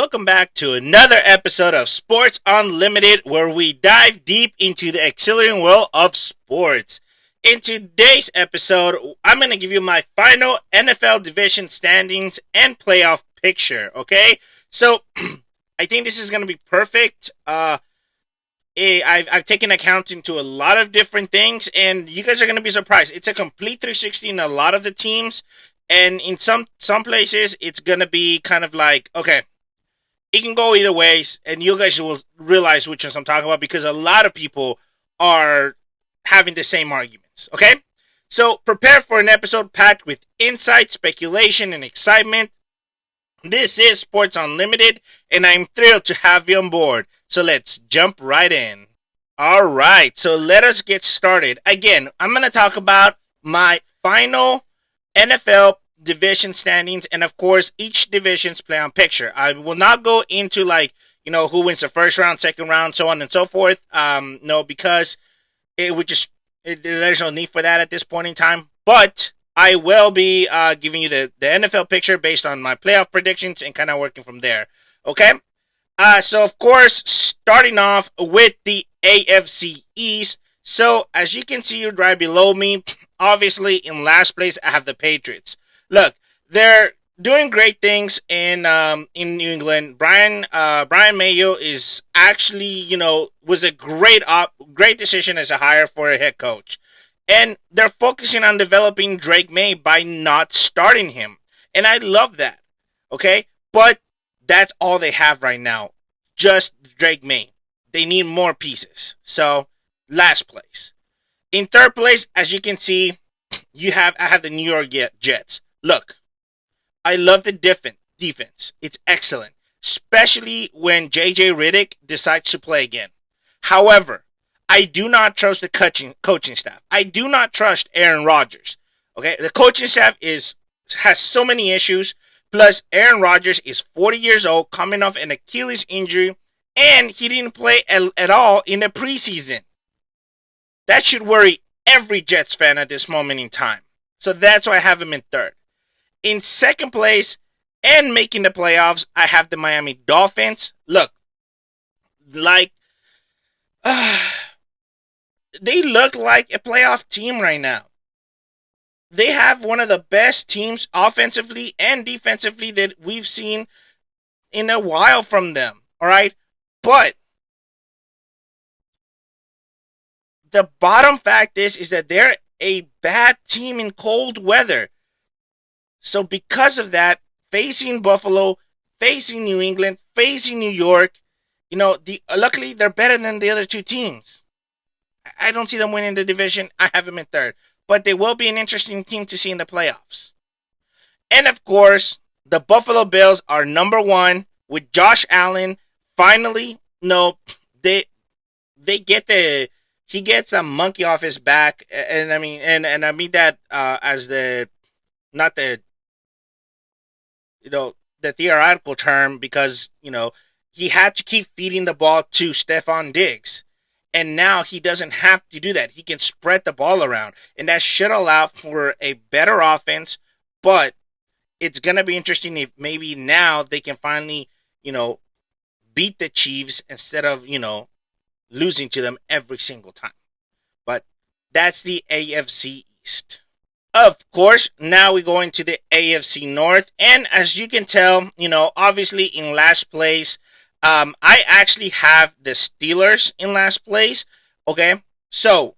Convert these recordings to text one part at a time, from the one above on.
welcome back to another episode of Sports Unlimited, where we dive deep into the exhilarating world of sports. In today's episode, I'm going to give you my final NFL division standings and playoff picture, okay? So, I think this is going to be perfect. I've taken account into a lot of different things, and you guys are going to be surprised. It's a complete 360 in a lot of the teams, and in some places, it's going to be kind of like, okay, it can go either ways, and you guys will realize which ones I'm talking about because a lot of people are having the same arguments, okay? So prepare for an episode packed with insight, speculation, and excitement. This is Sports Unlimited, and I'm thrilled to have you on board. So let's jump right in. All right, so let us get started. Again, I'm going to talk about my final NFL division standings, and of course, each division's playoff picture. I will not go into who wins the first round, second round, so on and so forth. No, because there's no need for that at this point in time. But I will be giving you the NFL picture based on my playoff predictions and kind of working from there. Okay? So, of course, starting off with the AFC East. So, as you can see right below me, obviously, in last place, I have the Patriots. Look, they're doing great things in New England. Brian Mayo is actually, was a great decision as a hire for a head coach. And they're focusing on developing Drake May by not starting him. And I love that. Okay? But that's all they have right now. Just Drake May. They need more pieces. So, last place. In third place, as you can see, I have the New York Jets. Look, I love the defense. It's excellent, especially when J.J. Riddick decides to play again. However, I do not trust the coaching staff. I do not trust Aaron Rodgers. Okay, the coaching staff has so many issues. Plus, Aaron Rodgers is 40 years old, coming off an Achilles injury, and he didn't play at all in the preseason. That should worry every Jets fan at this moment in time. So that's why I have him in third. In second place and making the playoffs, I have the Miami Dolphins. Look, they look like a playoff team right now. They have one of the best teams offensively and defensively that we've seen in a while from them. All right? But the bottom fact is that they're a bad team in cold weather. So because of that, facing Buffalo, facing New England, facing New York, luckily they're better than the other two teams. I don't see them winning the division. I have them in third. But they will be an interesting team to see in the playoffs. And of course, the Buffalo Bills are number one with Josh Allen. Finally, he gets a monkey off his back, and I mean that as not the the theoretical term, because he had to keep feeding the ball to Stephon Diggs. And now he doesn't have to do that. He can spread the ball around. And that should allow for a better offense. But it's going to be interesting if maybe now they can finally, beat the Chiefs instead of, losing to them every single time. But that's the AFC East. Of course, now we go into the AFC North. And as you can tell, obviously in last place, I actually have the Steelers in last place. Okay, so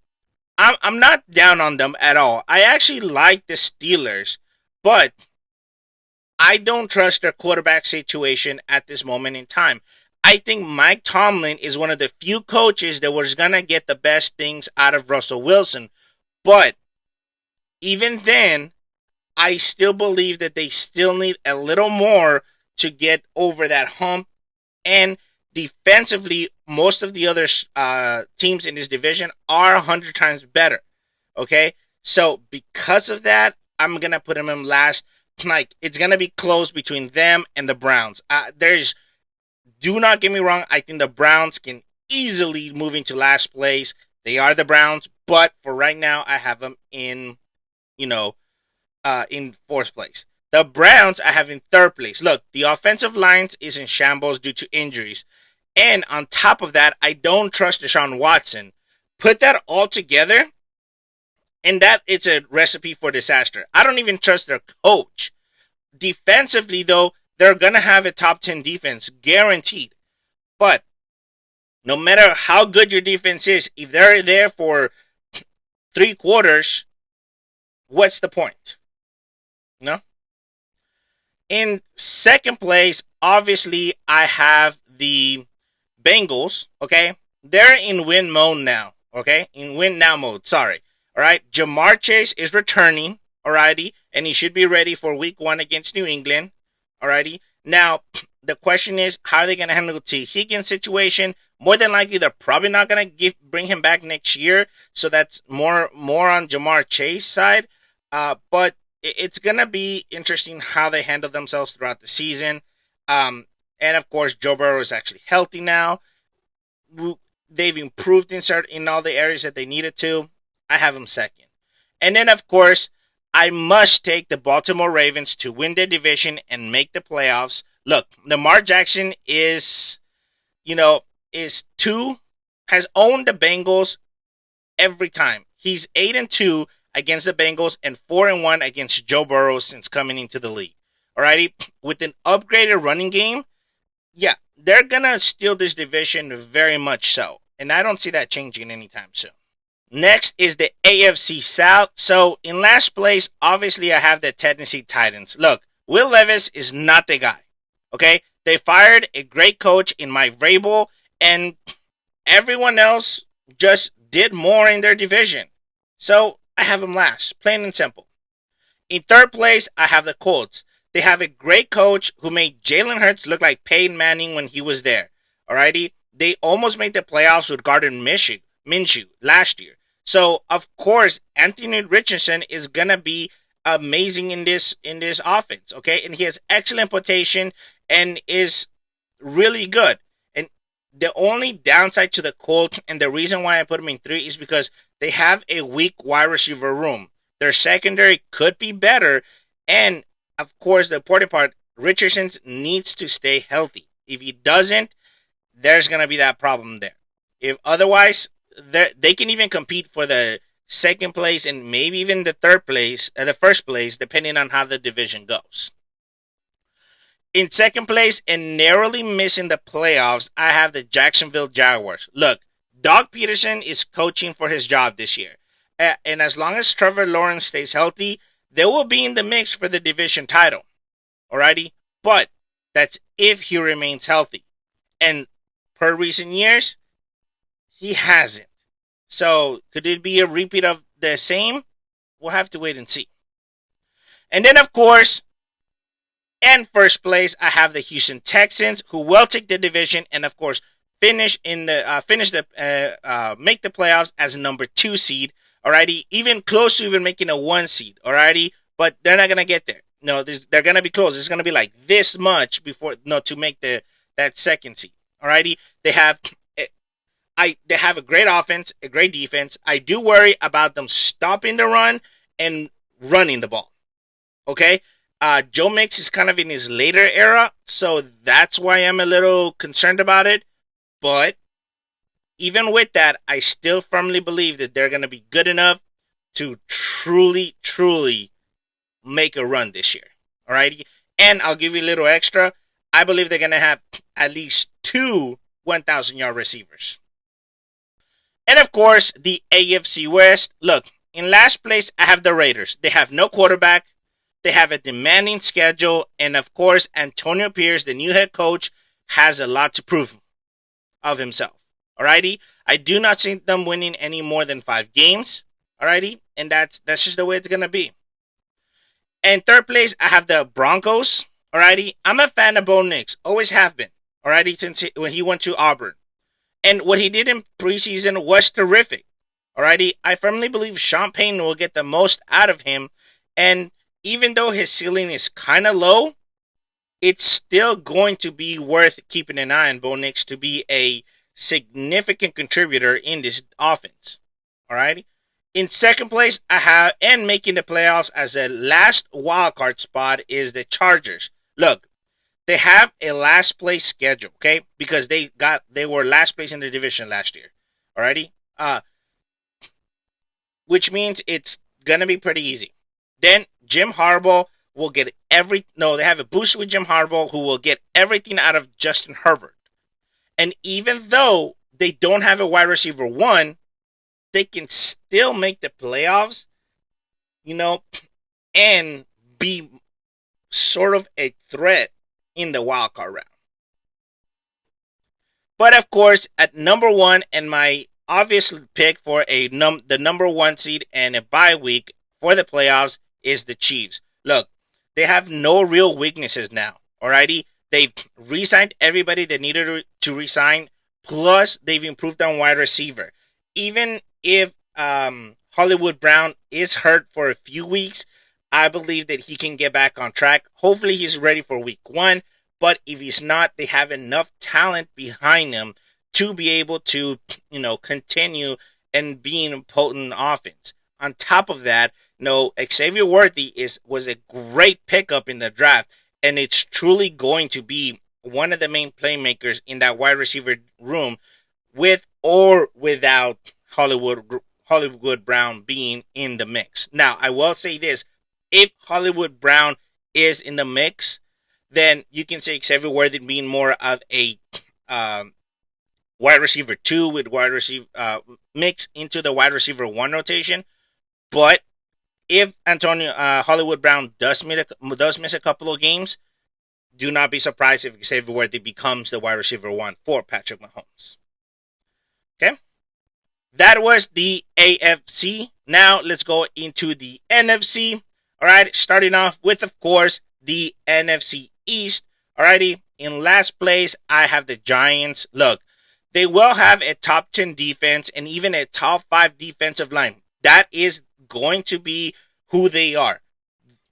I'm not down on them at all. I actually like the Steelers, but I don't trust their quarterback situation at this moment in time. I think Mike Tomlin is one of the few coaches that was gonna get the best things out of Russell Wilson, but even then, I still believe that they still need a little more to get over that hump. And defensively, most of the other teams in this division are 100 times better. Okay? So, because of that, I'm going to put them in last. It's going to be close between them and the Browns. Do not get me wrong. I think the Browns can easily move into last place. They are the Browns. But for right now, I have them in fourth place. The Browns I have in third place. Look, the offensive lines is in shambles due to injuries. And on top of that, I don't trust Deshaun Watson. Put that all together, and that is a recipe for disaster. I don't even trust their coach. Defensively, though, they're going to have a top 10 defense, guaranteed. But no matter how good your defense is, if they're there for 3 quarters, what's the point? No? In second place, obviously, I have the Bengals, okay? They're in win mode now, okay? In win now mode, sorry. All right? Jamar Chase is returning, alrighty? And he should be ready for week 1 against New England, alrighty? Now, the question is, how are they going to handle the T. Higgins situation? More than likely, they're probably not going to bring him back next year, so that's more on Jamar Chase's side. But it's going to be interesting how they handle themselves throughout the season. And of course, Joe Burrow is actually healthy now. They've improved in all the areas that they needed to. I have them second. And then, of course, I must take the Baltimore Ravens to win the division and make the playoffs. Look, Lamar Jackson has owned the Bengals every time. He's 8-2 against the Bengals and 4-1 against Joe Burrow since coming into the league. Alrighty, with an upgraded running game, yeah, they're gonna steal this division very much so, and I don't see that changing anytime soon. Next is the AFC South. So in last place, obviously I have the Tennessee Titans. Look, Will Levis is not the guy. Okay, they fired a great coach in Mike Vrabel, and everyone else just did more in their division. So I have them last, plain and simple. In third place, I have the Colts. They have a great coach who made Jalen Hurts look like Peyton Manning when he was there. Alrighty, they almost made the playoffs with Gardner Minshew last year. So of course, Anthony Richardson is gonna be amazing in this offense. Okay, and he has excellent potential and is really good. And the only downside to the Colts, and the reason why I put them in 3, is because they have a weak wide receiver room. Their secondary could be better, and of course, the important part, Richardson needs to stay healthy. If he doesn't, there's going to be that problem there. If otherwise, they can even compete for the second place and maybe even the first place, depending on how the division goes. In second place and narrowly missing the playoffs, I have the Jacksonville Jaguars. Look, Doug Peterson is coaching for his job this year. And as long as Trevor Lawrence stays healthy, they will be in the mix for the division title. Alrighty? But that's if he remains healthy. And per recent years, he hasn't. So could it be a repeat of the same? We'll have to wait and see. And then, of course, in first place, I have the Houston Texans, who will take the division and, of course, make the playoffs as number 2 seed. Alrighty, even close to even making a 1 seed. Alrighty, but they're not gonna get there. No, they're gonna be close. It's gonna be like this much to make that second seed. Alrighty, they have a great offense, a great defense. I do worry about them stopping the run and running the ball. Okay, Joe Mix is kind of in his later era, so that's why I'm a little concerned about it. But even with that, I still firmly believe that they're going to be good enough to truly, truly make a run this year. Alrighty? And I'll give you a little extra. I believe they're going to have at least 2 1,000-yard receivers. And of course, the AFC West. Look, in last place, I have the Raiders. They have no quarterback. They have a demanding schedule. And of course, Antonio Pierce, the new head coach, has a lot to prove of himself. Alrighty, I do not see them winning any more than 5 games. Alrighty, and that's just the way it's gonna be. In third place, I have the Broncos. Alrighty, I'm a fan of Bo Nix, always have been. Alrighty, since when he went to Auburn, and what he did in preseason was terrific. Alrighty, I firmly believe Sean Payton will get the most out of him, and even though his ceiling is kind of low, it's still going to be worth keeping an eye on Bo Nix to be a significant contributor in this offense. Alrighty? In second place, I have, and making the playoffs as the last wild card spot is the Chargers. Look, they have a last place schedule, okay? Because they were last place in the division last year. Alrighty? Which means it's gonna be pretty easy. Then Jim Harbaugh will get they have a boost with Jim Harbaugh who will get everything out of Justin Herbert. And even though they don't have a wide receiver one, they can still make the playoffs, and be sort of a threat in the wild card round. But of course, at number one, and my obvious pick for the number one seed and a bye week for the playoffs is the Chiefs. Look, they have no real weaknesses now. Alrighty, they've re-signed everybody they needed to re-sign. Plus, they've improved on wide receiver. Even if Hollywood Brown is hurt for a few weeks, I believe that he can get back on track. Hopefully, he's ready for week one. But if he's not, they have enough talent behind him to be able to, continue and being a potent offense. On top of that, Xavier Worthy was a great pickup in the draft, and it's truly going to be one of the main playmakers in that wide receiver room, with or without Hollywood Brown being in the mix. Now, I will say this: if Hollywood Brown is in the mix, then you can say Xavier Worthy being more of a wide receiver 2 with wide receiver mix into the wide receiver 1 rotation. But if Antonio Hollywood Brown does miss a couple of games, do not be surprised if Xavier Worthy becomes the wide receiver 1 for Patrick Mahomes. Okay? That was the AFC. Now let's go into the NFC. All right, starting off with, of course, the NFC East. Alrighty, in last place, I have the Giants. Look, they will have a top 10 defense and even a top 5 defensive line. That is going to be who they are.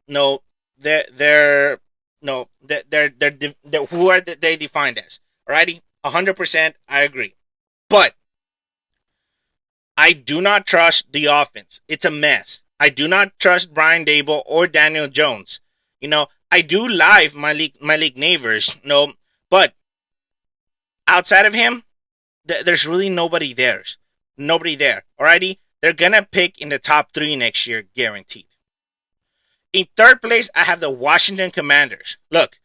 They're who are they defined as. Alrighty, 100%, I agree. But I do not trust the offense. It's a mess. I do not trust Brian Dable or Daniel Jones. I do live Malik Neighbors, but outside of him, there's really nobody there. Nobody there. Alrighty? They're gonna pick in the top 3 next year, guaranteed. In third place, I have the Washington Commanders. Look,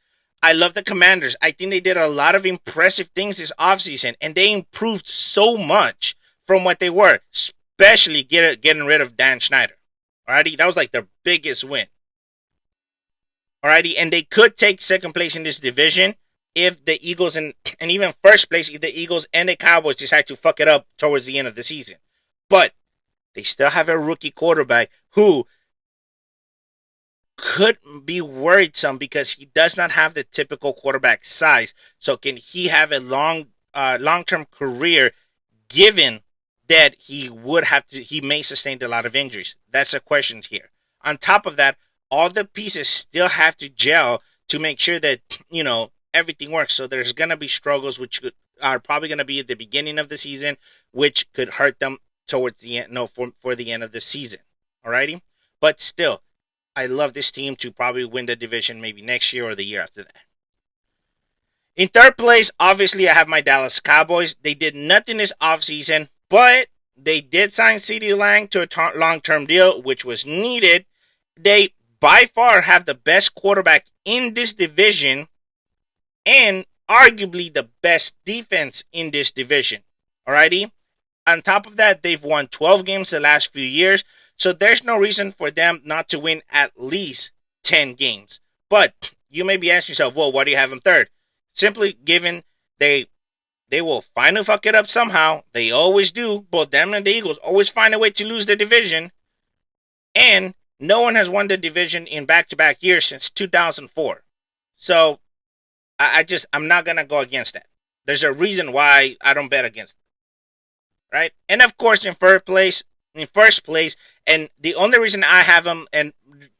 I love the Commanders. I think they did a lot of impressive things this offseason, and they improved so much from what they were, especially getting rid of Dan Snyder. Alrighty? That was like their biggest win. Alrighty, and they could take second place in this division if the Eagles and even first place if the Eagles and the Cowboys decide to fuck it up towards the end of the season. But they still have a rookie quarterback who could be worrisome because he does not have the typical quarterback size. So can he have a long-term career given that he may sustain a lot of injuries? That's the question here. On top of that, all the pieces still have to gel to make sure that, everything works. So there's going to be struggles which are probably going to be at the beginning of the season, which could hurt them towards the end, for the end of the season. Alrighty? But still, I love this team to probably win the division maybe next year or the year after that. In third place, obviously, I have my Dallas Cowboys. They did nothing this offseason, but they did sign CeeDee Lamb to a long-term deal, which was needed. They by far have the best quarterback in this division and arguably the best defense in this division. Alrighty? On top of that, they've won 12 games the last few years, so there's no reason for them not to win at least 10 games. But you may be asking yourself, well, why do you have them third? Simply given they will finally fuck it up somehow. They always do. Both them and the Eagles always find a way to lose the division. And no one has won the division in back-to-back years since 2004. So, I'm not going to go against that. There's a reason why I don't bet against it. Right? And of course, in first place, and the only reason I have them in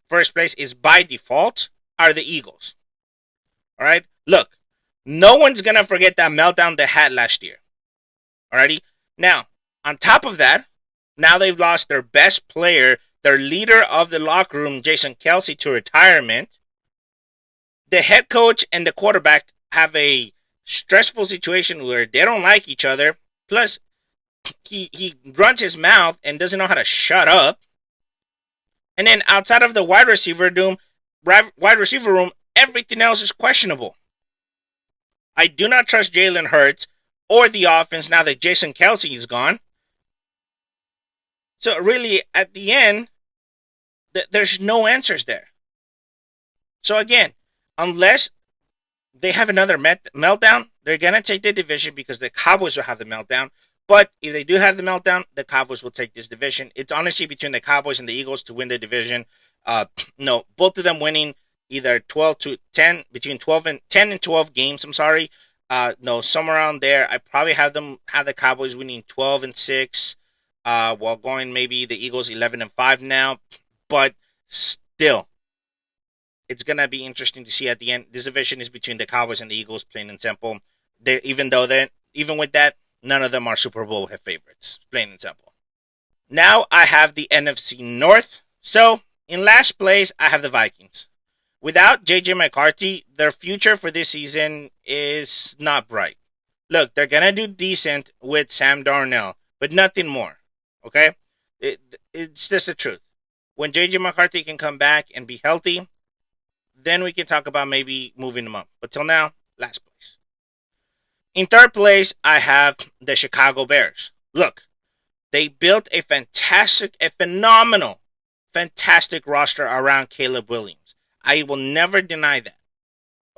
first place is by default, are the Eagles. Alright? Look, no one's going to forget that meltdown they had last year. Alrighty? Now, on top of that, Now they've lost their best player, their leader of the locker room, Jason Kelsey, to retirement. The head coach and the quarterback have a stressful situation where they don't like each other. Plus, he runs his mouth and doesn't know how to shut up. And then outside of the wide receiver room, everything else is questionable. I do not trust Jalen Hurts or the offense now that Jason Kelsey is gone. So really, at the end, there's no answers there. So again, unless they have another meltdown, they're going to take the division because the Cowboys will have the meltdown. But if they do have the meltdown, the Cowboys will take this division. It's honestly between the Cowboys and the Eagles to win the division. No, both of them winning either 12 to 10, between 12 and 10 and 12 games. I'm sorry. No, somewhere around there. I probably have the Cowboys winning 12 and 6, while going maybe the Eagles 11 and 5 now. But still, it's gonna be interesting to see at the end. This division is between the Cowboys and the Eagles, plain and simple. Even with that, none of them are Super Bowl favorites, plain and simple. Now I have the NFC North. So in last place, I have the Vikings. Without J.J. McCarthy, their future for this season is not bright. Look, they're going to do decent with Sam Darnold, but nothing more. Okay? It's just the truth. When J.J. McCarthy can come back and be healthy, then we can talk about maybe moving them up. But till now, last place. In third place, I have the Chicago Bears. Look, they built a phenomenal, fantastic roster around Caleb Williams. I will never deny that.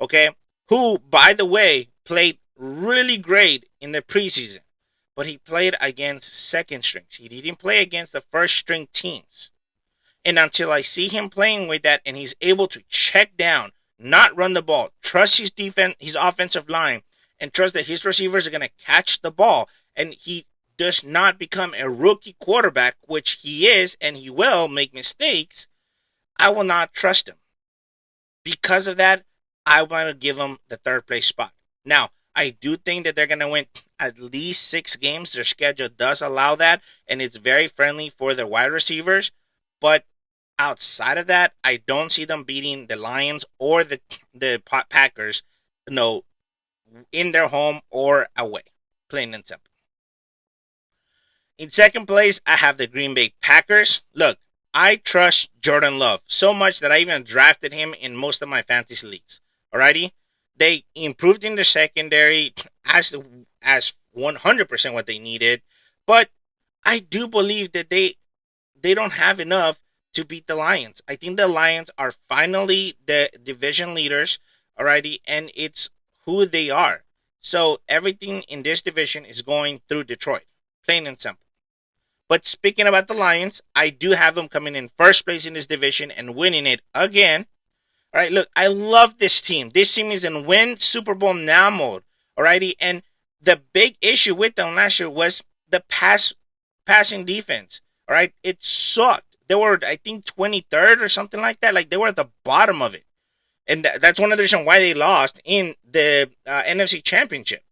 Okay? Who, by the way, played really great in the preseason. But he played against second strings. He didn't play against the first string teams. And until I see him playing with that and he's able to check down, not run the ball, trust his defense, his offensive line, and trust that his receivers are going to catch the ball, and he does not become a rookie quarterback, which he is, and he will make mistakes, I will not trust him. Because of that, I want to give them the third place spot. Now, I do think that they're going to win at least 6 games. Their schedule does allow that, and it's very friendly for their wide receivers. But outside of that, I don't see them beating the Lions or the Packers, in their home or away. Plain and simple. In second place, I have the Green Bay Packers. Look, I trust Jordan Love so much that I even drafted him in most of my fantasy leagues. Alrighty? They improved in the secondary as 100% what they needed. But I do believe that they don't have enough to beat the Lions. I think the Lions are finally the division leaders. Alrighty? And it's who they are. So everything in this division is going through Detroit. Plain and simple. But speaking about the Lions, I do have them coming in first place in this division and winning it again. All right, look, I love this team. This team is in win Super Bowl now mode. Alrighty, and the big issue with them last year was the passing defense. All right, it sucked. They were, I think, 23rd or something like that. Like, they were at the bottom of it. And that's one of the reasons why they lost in the NFC Championship.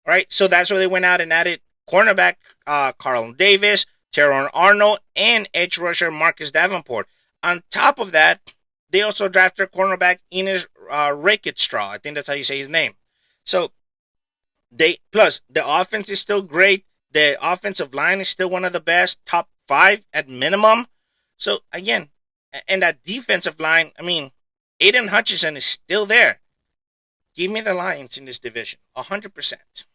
All right, so that's where they went out and added cornerback Carl Davis, Teron Arnold, and edge rusher Marcus Davenport. On top of that, they also drafted cornerback Enes Rakestraw. I think that's how you say his name. So, plus the offense is still great. The offensive line is still one of the best, top 5 at minimum. So, again, and that defensive line, I mean, Aiden Hutchinson is still there. Give me the Lions in this division, 100%.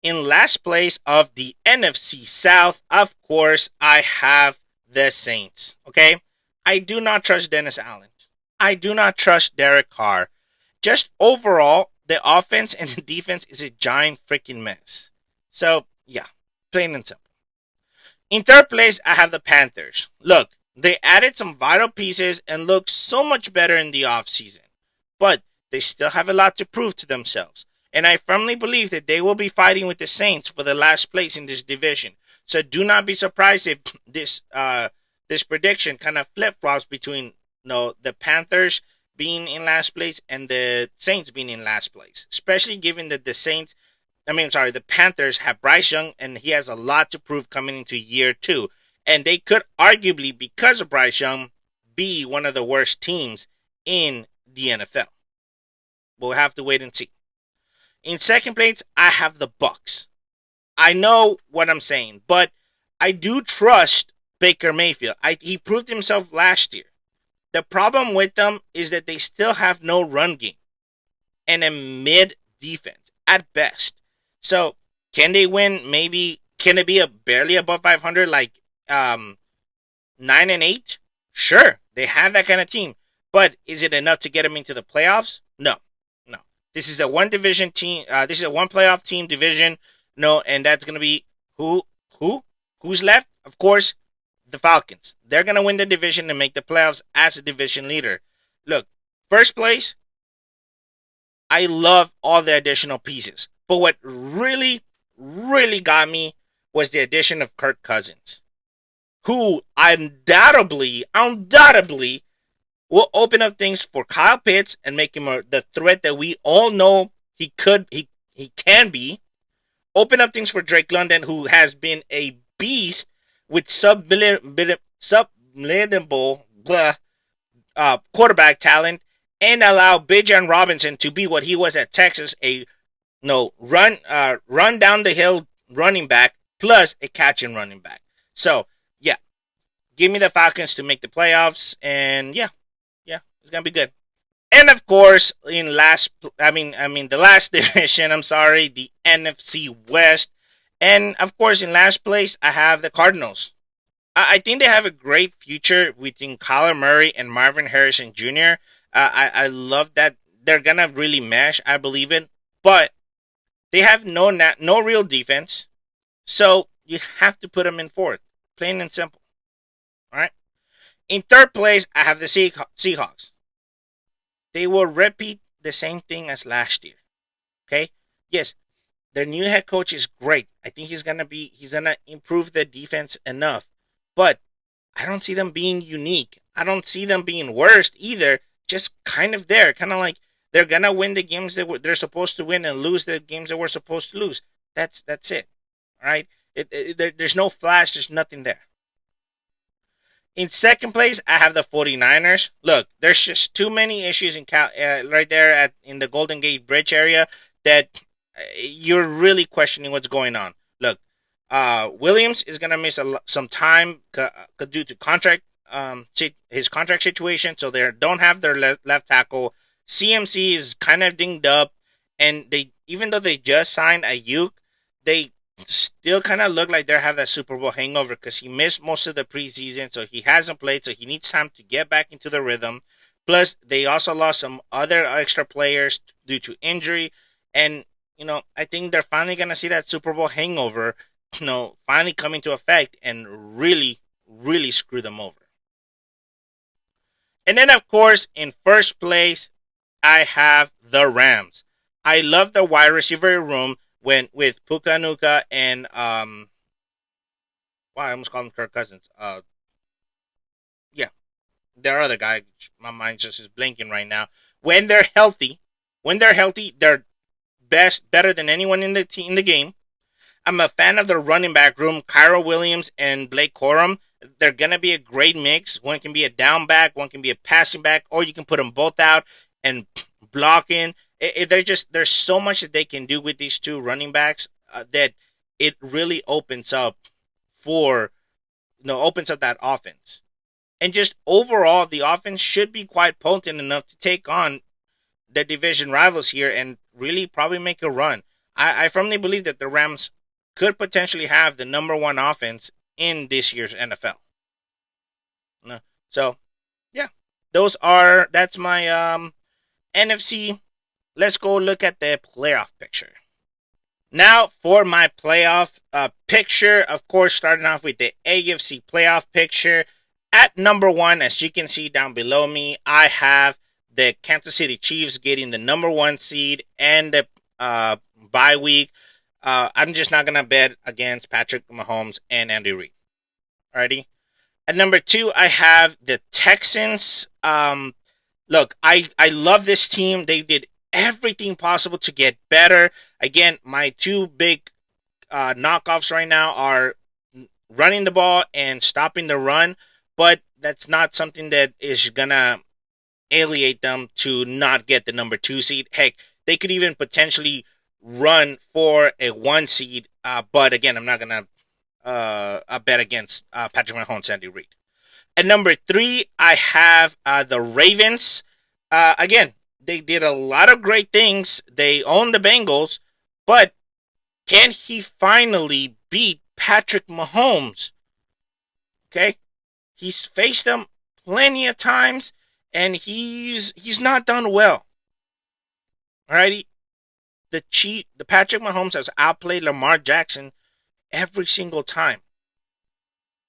In last place of the NFC South, of course, I have the Saints. Okay? I do not trust Dennis Allen. I do not trust Derek Carr. Just overall, the offense and the defense is a giant freaking mess. So, yeah, plain and simple. In third place, I have the Panthers. Look, they added some vital pieces and look so much better in the offseason. But they still have a lot to prove to themselves. And I firmly believe that they will be fighting with the Saints for the last place in this division. So do not be surprised if this prediction kind of flip-flops between the Panthers being in last place and the Saints being in last place. Especially given that the Saints the Panthers have Bryce Young, and he has a lot to prove coming into year 2. And they could arguably, because of Bryce Young, be one of the worst teams in the NFL. We'll have to wait and see. In second place, I have the Bucks. I know what I'm saying, but I do trust Baker Mayfield. He proved himself last year. The problem with them is that they still have no run game and a mid defense at best. So can they win? Maybe can it be a barely above 500, like 9-8? Sure, they have that kind of team, but is it enough to get them into the playoffs? No, no. This is a one division team. This is a one playoff team division. No, and that's gonna be who who's left? Of course, the Falcons. They're gonna win the division and make the playoffs as a division leader. Look, first place. I love all the additional pieces, but what really, really got me was the addition of Kirk Cousins, who undoubtedly will open up things for Kyle Pitts and make him the threat that we all know he can be. Open up things for Drake London, who has been a beast with subliminal quarterback talent, and allow Bijan Robinson to be what he was at Texas, run down the hill running back plus a catch and running back. So yeah, give me the Falcons to make the playoffs, and yeah, it's gonna be good. And of course, the last division, the NFC West. And of course, in last place, I have the Cardinals. I think they have a great future between Kyler Murray and Marvin Harrison Jr. I love that they're gonna really mesh. I believe it, but they have no real defense, so you have to put them in fourth, plain and simple. All right. In third place, I have the Seahawks. They will repeat the same thing as last year. Okay? Yes, their new head coach is great. I think he's gonna improve the defense enough. But I don't see them being unique. I don't see them being worst either. Just kind of there. Kind of like they're gonna win the games that they're supposed to win and lose the games that we're supposed to lose. That's it. All right? There's no flash. There's nothing there. In second place, I have the 49ers. Look, there's just too many issues right there in the Golden Gate Bridge area that you're really questioning what's going on. Look, Williams is going to miss some time due to his contract situation, so they don't have their left tackle. CMC is kind of dinged up, and even though they just signed Ayuk, they still kind of look like they have that Super Bowl hangover because he missed most of the preseason, so he hasn't played, so he needs time to get back into the rhythm. Plus, they also lost some other extra players due to injury, and I think they're finally going to see that Super Bowl hangover, finally come into effect and really, really screw them over. And then, of course, in first place, I have the Rams. I love the wide receiver room with Puka Nacua and I almost called him Kirk Cousins. Their other guy. My mind just is blinking right now. When they're healthy, they're better than anyone in the game. I'm a fan of the running back room, Kyro Williams and Blake Corum. They're gonna be a great mix. One can be a down back, one can be a passing back, or you can put them both out and block in. There's so much that they can do with these two running backs that it really opens up that offense. And just overall, the offense should be quite potent enough to take on the division rivals here and really probably make a run. I firmly believe that the Rams could potentially have the number one offense in this year's NFL. So, yeah, that's my NFC. Let's go look at the playoff picture. Now for my playoff picture, of course, starting off with the AFC playoff picture. At number one, as you can see down below me, I have the Kansas City Chiefs getting the number one seed and the bye week. I'm just not going to bet against Patrick Mahomes and Andy Reid. Alrighty. At number two, I have the Texans. Look, I love this team. They did everything possible to get better. Again, my two big knockoffs right now are running the ball and stopping the run, but that's not something that is gonna alienate them to not get the number 2 seed. Heck, they could even potentially run for a 1 seed. But again, I'm not gonna bet against Patrick Mahomes, Andy Reid. At number 3, I have the Ravens. Again, they did a lot of great things. They own the Bengals, but can he finally beat Patrick Mahomes? Okay, he's faced them plenty of times, and he's not done well. Alrighty, the Patrick Mahomes has outplayed Lamar Jackson every single time.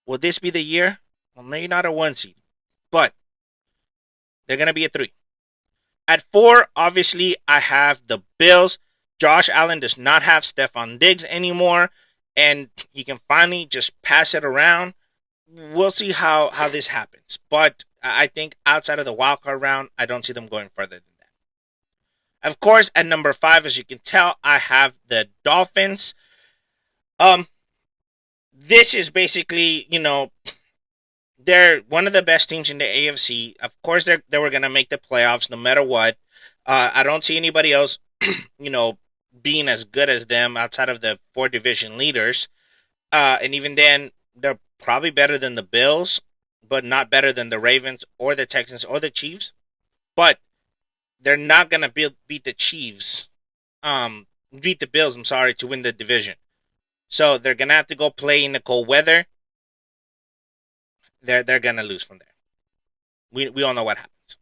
Will this be the year? Well, maybe not a 1 seed, but they're gonna be a 3. At 4, obviously, I have the Bills. Josh Allen does not have Stephon Diggs anymore, and he can finally just pass it around. We'll see how this happens. But I think outside of the wildcard round, I don't see them going further than that. Of course, at number 5, as you can tell, I have the Dolphins. This is basically, they're one of the best teams in the AFC. Of course, they were going to make the playoffs no matter what. I don't see anybody else, being as good as them outside of the 4 division leaders. And even then, they're probably better than the Bills, but not better than the Ravens or the Texans or the Chiefs. But they're not going to beat the Chiefs, beat the Bills, to win the division. So they're going to have to go play in the cold weather. They're going to lose from there. We all know what happens.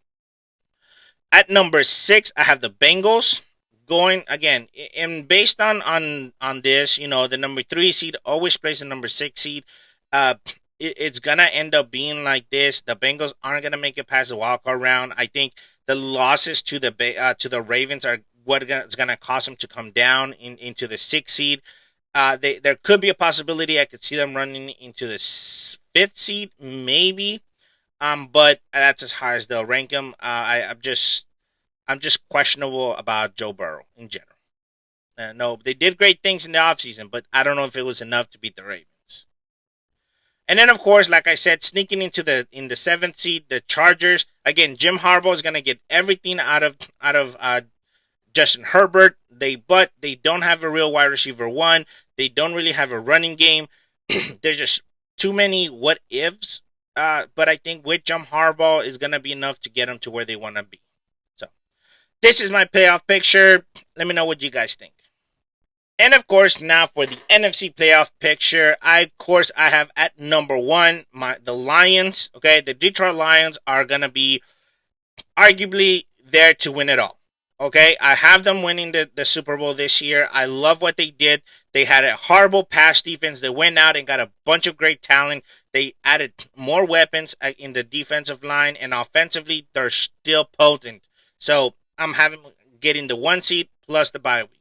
At number 6, I have the Bengals going again. And based on this, the number 3 seed always plays the number 6 seed. It's going to end up being like this. The Bengals aren't going to make it past the wildcard round. I think the losses to the Ravens are what is going to cause them to come down into the 6th seed. There could be a possibility I could see them running into the 5th seed, maybe. But that's as high as they'll rank them. I'm just questionable about Joe Burrow in general. No, they did great things in the offseason, but I don't know if it was enough to beat the Ravens. And then, of course, like I said, sneaking in the 7th seed, the Chargers. Again, Jim Harbaugh is going to get everything out of Justin Herbert. But they don't have a real wide receiver 1. They don't really have a running game. There's just too many what ifs. But I think with Jim Harbaugh is going to be enough to get them to where they want to be. So this is my payoff picture. Let me know what you guys think. And of course, now for the NFC playoff picture, I have at number 1 the Lions. Okay, the Detroit Lions are gonna be arguably there to win it all. Okay, I have them winning the Super Bowl this year. I love what they did. They had a horrible pass defense. They went out and got a bunch of great talent. They added more weapons in the defensive line, and offensively, they're still potent. So I'm getting the 1 seed plus the bye week.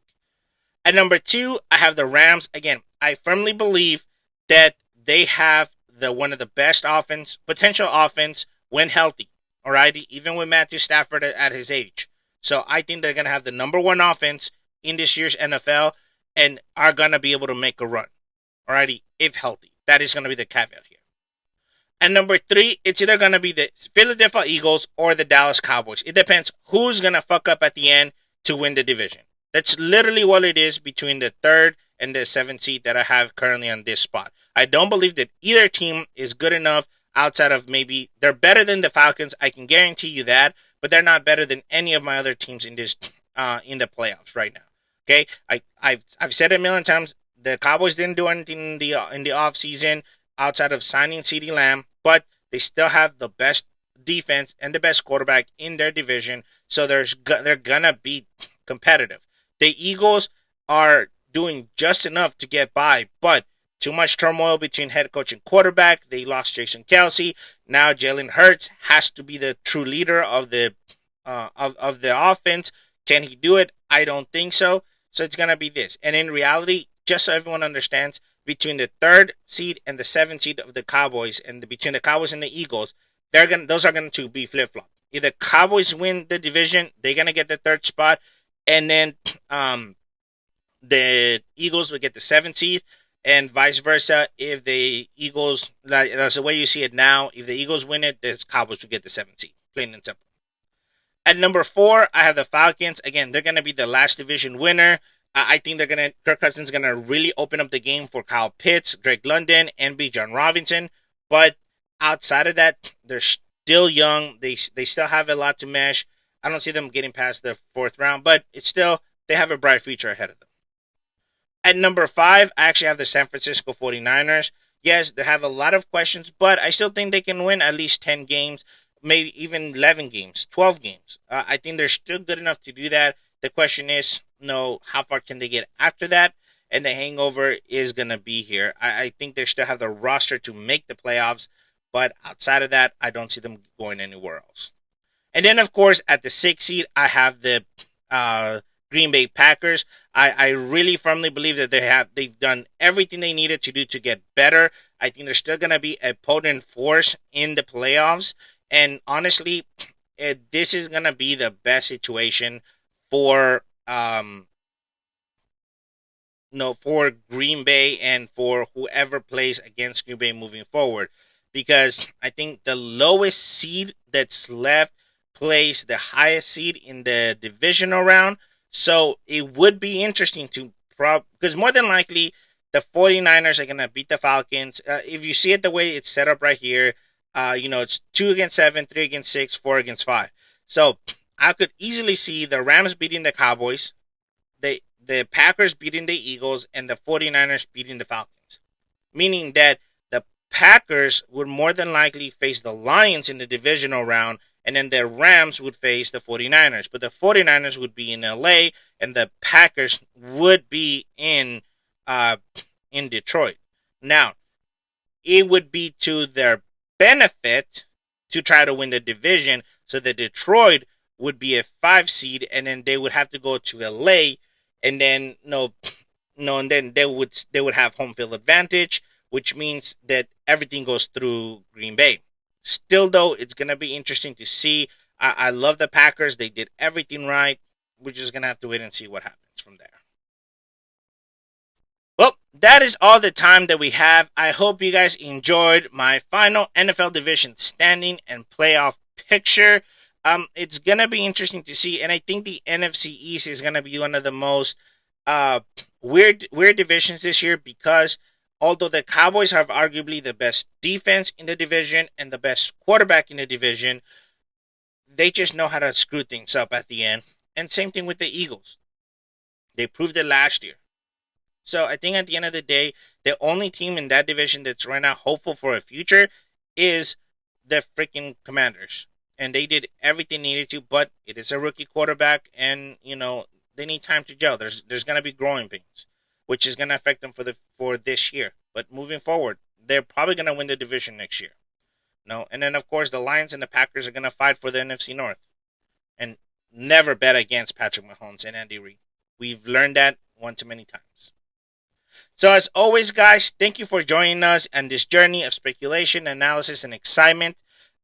At number 2, I have the Rams. Again, I firmly believe that they have one of the best potential offense when healthy. Alrighty, even with Matthew Stafford at his age. So I think they're going to have the number 1 offense in this year's NFL and are going to be able to make a run. Alrighty, if healthy. That is going to be the caveat here. And number 3, it's either going to be the Philadelphia Eagles or the Dallas Cowboys. It depends who's going to fuck up at the end to win the division. That's literally what it is between the 3rd and the 7th seed that I have currently on this spot. I don't believe that either team is good enough outside of maybe they're better than the Falcons. I can guarantee you that, but they're not better than any of my other teams in this in the playoffs right now. Okay, I've said it a million times. The Cowboys didn't do anything in the offseason outside of signing CeeDee Lamb, but they still have the best defense and the best quarterback in their division, so they're gonna be competitive. The Eagles are doing just enough to get by, but too much turmoil between head coach and quarterback. They lost Jason Kelce. Now Jalen Hurts has to be the true leader of the offense. Can he do it? I don't think so. So it's gonna be this. And in reality, just so everyone understands, between the 3rd seed and the 7th seed of the Cowboys, and between the Cowboys and the Eagles, those are going to be flip flop. If the Cowboys win the division, they're gonna get the third spot, and then the Eagles will get the seventh seed, and vice versa. If the Eagles, like that's the way you see it now, if the Eagles win it, the Cowboys will get the seventh seed. Plain and simple. At number 4, I have the Falcons. Again, they're going to be the last division winner. I think Kirk Cousins is going to really open up the game for Kyle Pitts, Drake London, and B. John Robinson. But outside of that, they're still young. They still have a lot to mesh. I don't see them getting past the 4th round, but it's still, they have a bright future ahead of them. At number 5, I actually have the San Francisco 49ers. Yes, they have a lot of questions, but I still think they can win at least 10 games, maybe even 11 games, 12 games. I think they're still good enough to do that. The question is, how far can they get after that? And the hangover is going to be here. I think they still have the roster to make the playoffs, but outside of that, I don't see them going anywhere else. And then, of course, at the 6th seed, I have the Green Bay Packers. I really firmly believe that they've done everything they needed to do to get better. I think they're still going to be a potent force in the playoffs. And honestly, this is going to be the best situation for for Green Bay and for whoever plays against Green Bay moving forward. Because I think the lowest seed that's left plays the highest seed in the divisional round. So it would be interesting to because more than likely the 49ers are going to beat the Falcons. If you see it the way it's set up right here, it's 2 against 7, 3 against 6, 4 against 5. So I could easily see the Rams beating the Cowboys, the Packers beating the Eagles, and the 49ers beating the Falcons. Meaning that the Packers would more than likely face the Lions in the divisional round, and then the Rams would face the 49ers. But the 49ers would be in LA, and the Packers would be in Detroit. Now, it would be to their benefit to try to win the division, so that Detroit would be a 5 seed, and then they would have to go to LA, and then and then they would have home field advantage, which means that everything goes through Green Bay. Still, though, it's going to be interesting to see. I love the Packers. They did everything right. We're just going to have to wait and see what happens from there. Well, that is all the time that we have. I hope you guys enjoyed my final NFL division standing and playoff picture. It's going to be interesting to see, and I think the NFC East is going to be one of the most weird divisions this year, because although the Cowboys have arguably the best defense in the division and the best quarterback in the division, they just know how to screw things up at the end. And same thing with the Eagles. They proved it last year. So I think at the end of the day, the only team in that division that's right now hopeful for a future is the freaking Commanders. And they did everything needed to, but it is a rookie quarterback, and they need time to gel. There's going to be growing pains, which is going to affect them for this year. But moving forward, they're probably going to win the division next year. And then of course the Lions and the Packers are going to fight for the NFC North. And never bet against Patrick Mahomes and Andy Reid. We've learned that one too many times. So as always, guys, thank you for joining us on this journey of speculation, analysis, and excitement.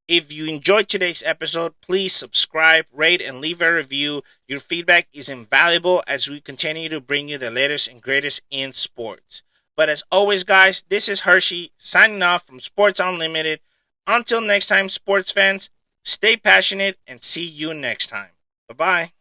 If you enjoyed today's episode, please subscribe, rate, and leave a review. Your feedback is invaluable as we continue to bring you the latest and greatest in sports. But as always, guys, this is Hershey signing off from Sports Unlimited. Until next time, sports fans, stay passionate and see you next time. Bye-bye.